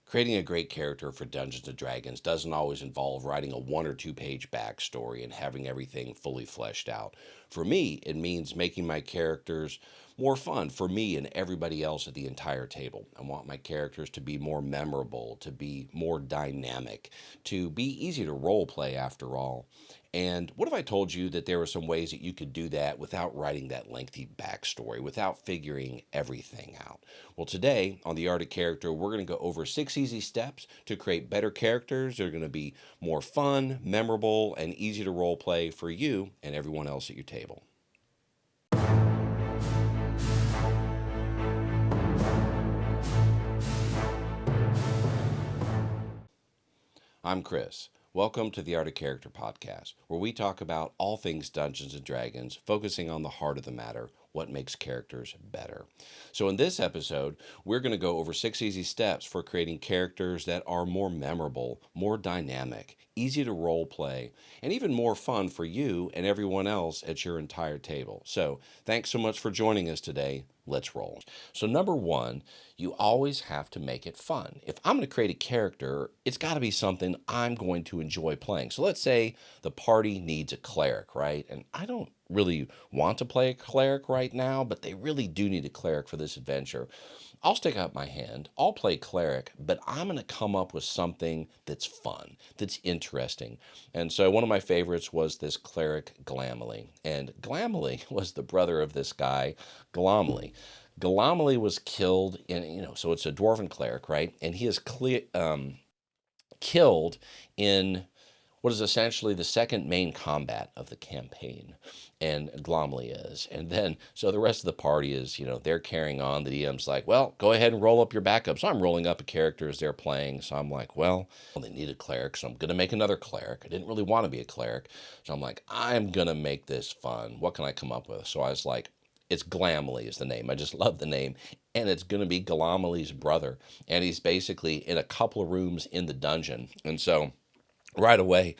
Creating a great character for Dungeons and Dragons doesn't always involve writing a 1 or 2 page backstory and having everything fully fleshed out. For me, it means making my characters more fun for me and everybody else at the entire table. I want my characters to be more memorable, to be more dynamic, to be easy to role play after all. And what if I told you that there were some ways that you could do that without writing that lengthy backstory, without figuring everything out? Well, today on The Art of Character, we're going to go over 6 easy steps to create better characters. They're going to be more fun, memorable, and easy to role play for you and everyone else at your table. I'm Chris. Welcome to the Art of Character podcast, where we talk about all things Dungeons and Dragons, focusing on the heart of the matter, what makes characters better. So in this episode, we're going to go over 6 easy steps for creating characters that are more memorable, more dynamic, easy to role play, and even more fun for you and everyone else at your entire table. So thanks so much for joining us today. Let's roll. So number one, you always have to make it fun. If I'm going to create a character, it's got to be something I'm going to enjoy playing. So let's say the party needs a cleric, right? And I don't really want to play a cleric right now, but they really do need a cleric for this adventure. I'll stick out my hand, I'll play cleric, but I'm going to come up with something that's fun, that's interesting. And so one of my favorites was this cleric Glamly. And Glamly was the brother of this guy, Glomly. Glomly was killed so it's a dwarven cleric, right? And he is killed in what is essentially the second main combat of the campaign, and Glomly is. And then, so the rest of the party is, they're carrying on. The DM's like, well, go ahead and roll up your backup. So I'm rolling up a character as they're playing. So I'm like, well, they need a cleric, so I'm going to make another cleric. I didn't really want to be a cleric. So I'm like, I'm going to make this fun. What can I come up with? So I was like, it's Glamly is the name. I just love the name. And it's going to be Glomly's brother. And he's basically in a couple of rooms in the dungeon. And so right away,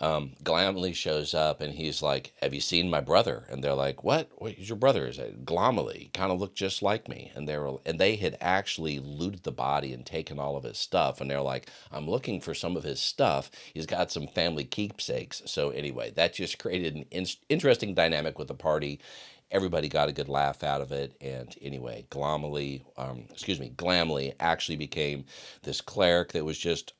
Glamly shows up and he's like, have you seen my brother? And they're like, what? What's your brother? Is it Glomly? Kind of looked just like me. And they had actually looted the body and taken all of his stuff. And they're like, I'm looking for some of his stuff. He's got some family keepsakes. So anyway, that just created an interesting dynamic with the party. Everybody got a good laugh out of it. And anyway, Glamly actually became this cleric that was just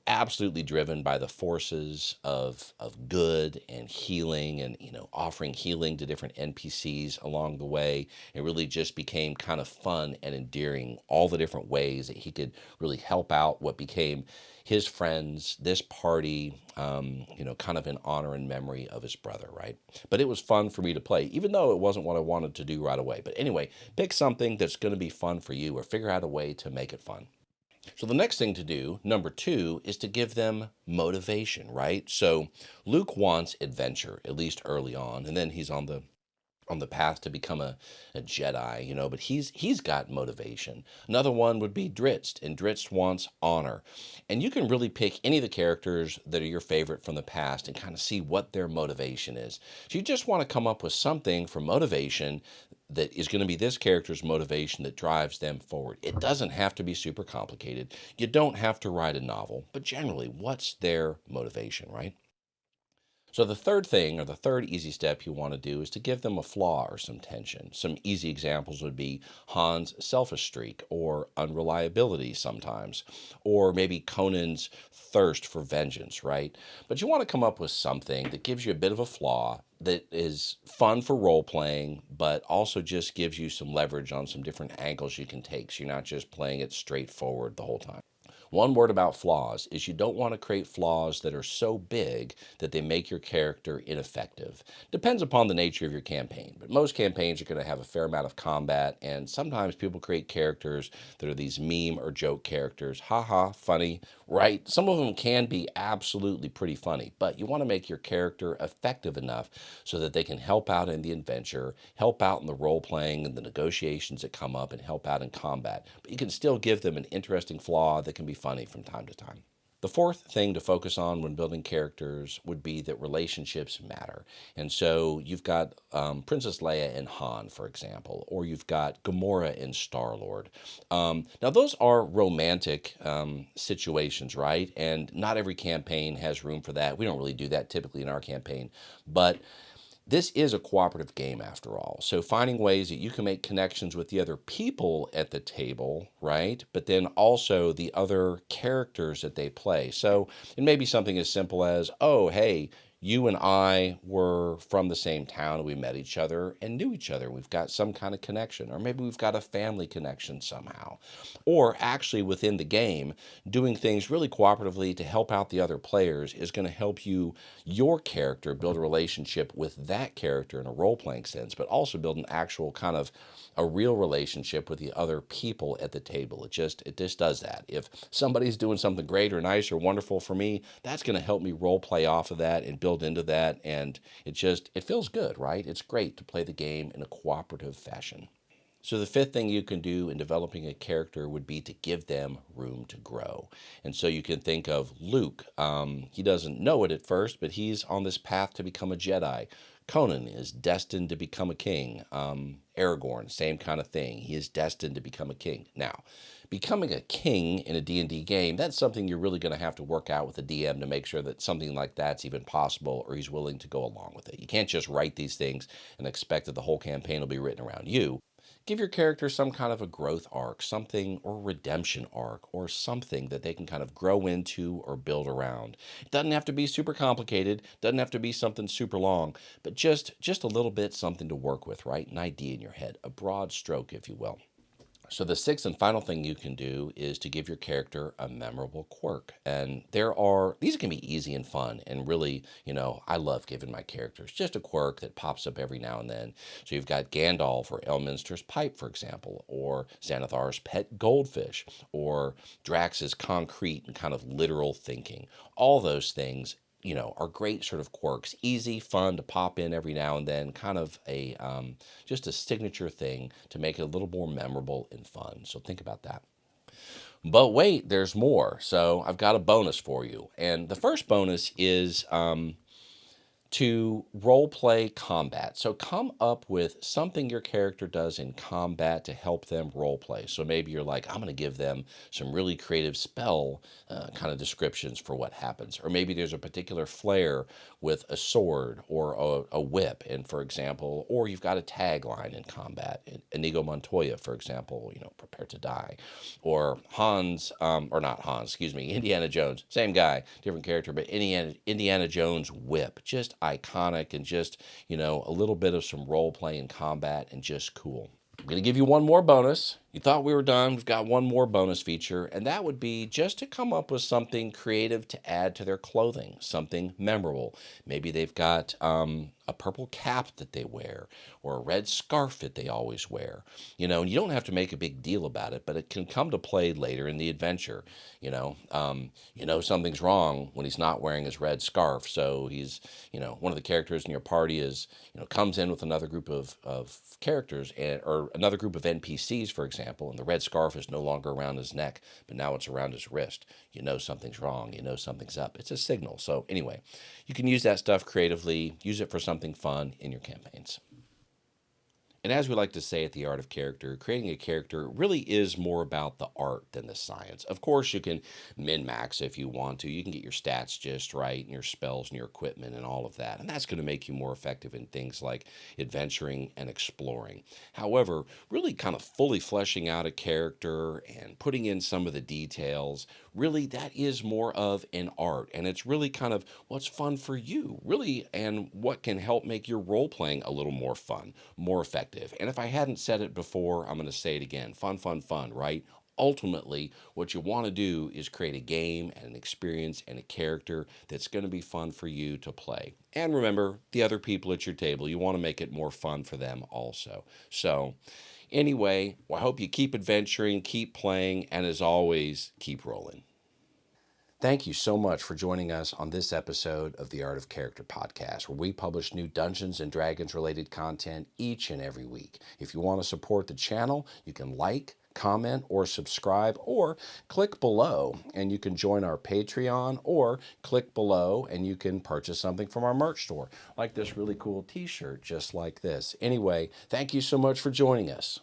absolutely driven by the forces of good and healing and, offering healing to different NPCs along the way. It really just became kind of fun and endearing, all the different ways that he could really help out what became his friends, this party, kind of in honor and memory of his brother, right? But it was fun for me to play, even though it wasn't what I wanted to do right away. But anyway, pick something that's going to be fun for you or figure out a way to make it fun. So the next thing to do, number two, is to give them motivation, right? So Luke wants adventure, at least early on, and then he's on the path to become a Jedi, but he's got motivation. Another one would be Dritz, and Dritz wants honor. And you can really pick any of the characters that are your favorite from the past and kind of see what their motivation is. So you just want to come up with something for motivation that is going to be this character's motivation that drives them forward. It doesn't have to be super complicated. You don't have to write a novel, but generally, what's their motivation, right? So the third thing, or the third easy step you want to do, is to give them a flaw or some tension. Some easy examples would be Han's selfish streak, or unreliability sometimes, or maybe Conan's thirst for vengeance, right? But you want to come up with something that gives you a bit of a flaw that is fun for role playing, but also just gives you some leverage on some different angles you can take, so you're not just playing it straightforward the whole time. One word about flaws is you don't want to create flaws that are so big that they make your character ineffective. Depends upon the nature of your campaign, but most campaigns are going to have a fair amount of combat, and sometimes people create characters that are these meme or joke characters. Haha, funny, right? Some of them can be absolutely pretty funny, but you want to make your character effective enough so that they can help out in the adventure, help out in the role playing and the negotiations that come up, and help out in combat. But you can still give them an interesting flaw that can be funny from time to time. The fourth thing to focus on when building characters would be that relationships matter. And so you've got Princess Leia and Han, for example, or you've got Gamora and Star-Lord. Now, those are romantic situations, right? And not every campaign has room for that. We don't really do that typically in our campaign. But this is a cooperative game after all. So finding ways that you can make connections with the other people at the table, right? But then also the other characters that they play. So it may be something as simple as, oh, hey, you and I were from the same town and we met each other and knew each other. We've got some kind of connection, or maybe we've got a family connection somehow. Or actually within the game, doing things really cooperatively to help out the other players is going to help your character build a relationship with that character in a role-playing sense, but also build an actual kind of a real relationship with the other people at the table. It just does that. If somebody's doing something great or nice or wonderful for me, that's going to help me role play off of that and build into that. And it feels good, right? It's great to play the game in a cooperative fashion. So the fifth thing you can do in developing a character would be to give them room to grow. And so you can think of Luke. He doesn't know it at first, but he's on this path to become a Jedi. Conan is destined to become a king. Aragorn, same kind of thing. He is destined to become a king. Now, becoming a king in a D&D game, that's something you're really going to have to work out with the DM to make sure that something like that's even possible, or he's willing to go along with it. You can't just write these things and expect that the whole campaign will be written around you. Give your character some kind of a growth arc, something, or redemption arc, or something that they can kind of grow into or build around. It doesn't have to be super complicated, doesn't have to be something super long, but just a little bit something to work with, right? An idea in your head, a broad stroke, if you will. So the sixth and final thing you can do is to give your character a memorable quirk. And these can be easy and fun. And really, I love giving my characters just a quirk that pops up every now and then. So you've got Gandalf or Elminster's pipe, for example, or Xanathar's pet goldfish, or Drax's concrete and kind of literal thinking. All those things are great sort of quirks, easy, fun to pop in every now and then, kind of just a signature thing to make it a little more memorable and fun. So think about that. But wait, there's more. So I've got a bonus for you. And the first bonus is to role play combat. So come up with something your character does in combat to help them role play. So maybe you're like, I'm going to give them some really creative spell kind of descriptions for what happens. Or maybe there's a particular flair with a sword or a whip. And for example, or you've got a tagline in combat. Inigo Montoya, for example, prepare to die. Or Indiana Jones, same guy, different character, but Indiana Jones whip, just iconic and just, a little bit of some role play in combat and just cool. I'm going to give you one more bonus. You thought we were done. We've got one more bonus feature, and that would be just to come up with something creative to add to their clothing, something memorable. Maybe they've got a purple cap that they wear or a red scarf that they always wear. And you don't have to make a big deal about it, but it can come to play later in the adventure. Something's wrong when he's not wearing his red scarf. So he's, one of the characters in your party comes in with another group of characters or another group of NPCs, for example, and the red scarf is no longer around his neck, but now it's around his wrist. Something's wrong. Something's up. It's a signal. So anyway, you can use that stuff creatively, use it for something fun in your campaigns. And as we like to say at The Art of Character, creating a character really is more about the art than the science. Of course, you can min-max if you want to. You can get your stats just right and your spells and your equipment and all of that. And that's going to make you more effective in things like adventuring and exploring. However, really kind of fully fleshing out a character and putting in some of the details, really that is more of an art. And it's really kind of what's fun for you, really, and what can help make your role-playing a little more fun, more effective. And if I hadn't said it before, I'm going to say it again. Fun, fun, fun, right? Ultimately, what you want to do is create a game and an experience and a character that's going to be fun for you to play. And remember, the other people at your table, you want to make it more fun for them also. So anyway, I hope you keep adventuring, keep playing, and as always, keep rolling. Thank you so much for joining us on this episode of the Art of Character podcast, where we publish new Dungeons and Dragons related content each and every week. If you want to support the channel, you can like, comment, or subscribe, or click below and you can join our Patreon, or click below and you can purchase something from our merch store, like this really cool t-shirt just like this. Anyway, thank you so much for joining us.